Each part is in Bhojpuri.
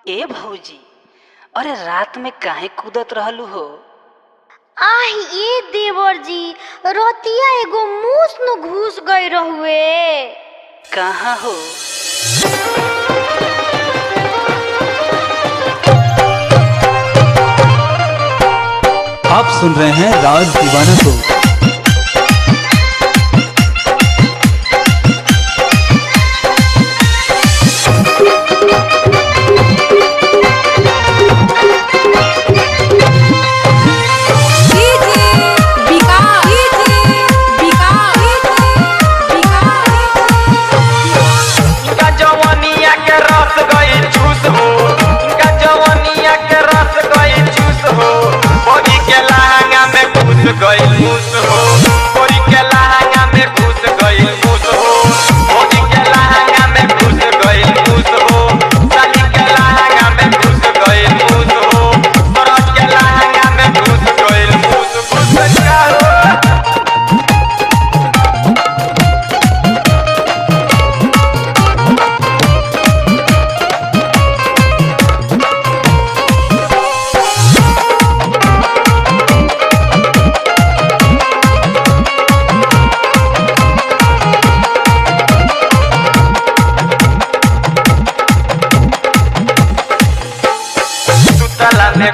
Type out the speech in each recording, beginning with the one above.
ए भौजी, अरे रात में काहे कूदत रहलू हो? आह ये देवर जी, रतिया एगो मूस न घुस गई रहुए। कहाँ हो? आप सुन रहे हैं राज दीवाना को।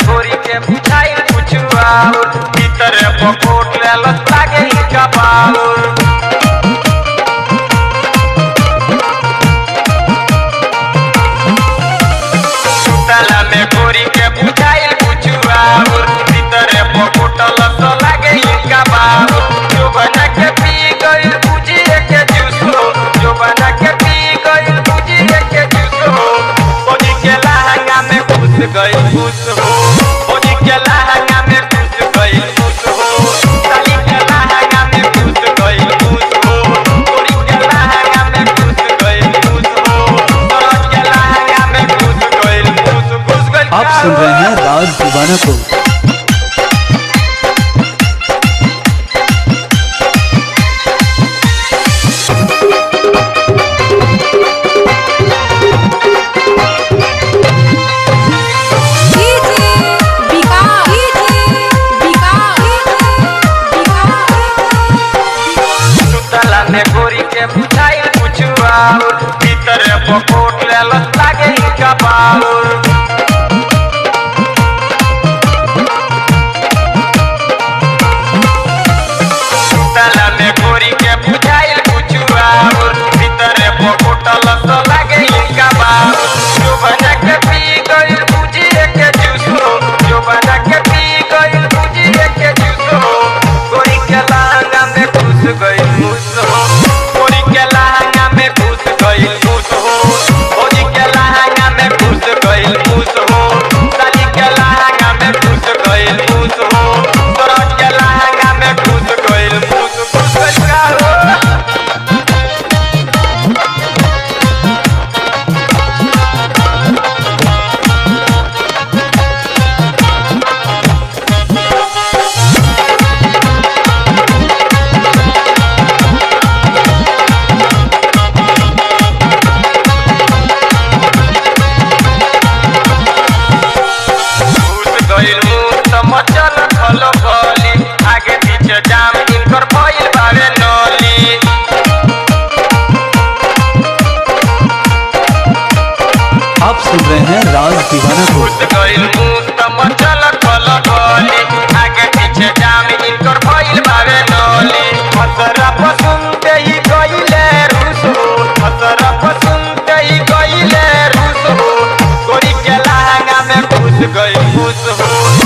गोरी के बुझाइल कुछुआ भीतर पकोट लेलत लागे इनका बाउर। सुतला में गोरी के बुझाइल कुछुआ भीतर पकोट लत लागे इनका बाउर। जो बना के पी गइल बुझिए के जूस हो, जो बना के पी गइल बुझिए के जूस हो। बोली के लहंगा में घुस गइल घुस हो, आप सुन रहे हैं राज दीवाना को। सुतला में गोरी के बुझाइल कुछुआ भीतर पकोट लेलत लागे इनका बाउर। सुतला में गोरी के बुझाइल कुछुआ भीतर पकोट लत लागे इनका बाउर। जो बना के पी गइल बुझिए के जूस हो, जो बना के पी गइल बुझिए के जूस हो। गोरी के लहंगा में घुस गइल मूस हो, गोरी के लहंगा में घुस गइल मूस हो। गोरी के लहंगा में घुस गइल मूस हो, साली के लहंगा में घुस गइल मूस हो। तोरा के लहंगा में घुस गइल मूस घुस गइल का हो। मचल खलो खली आगे पीछे जाम इनकर भइल बावे नली। आप सुन रहे हैं राज दीवाना को। घुस गइल मुंह मचल खलो खली आगे पीछे जाम इनकर भइल बावे नली। हसरा पसंदे ही गइले रूस हो, हसरा पसंदे ही गइले रूस हो। गोरी के लहंगा में घुस गइल घुस हो।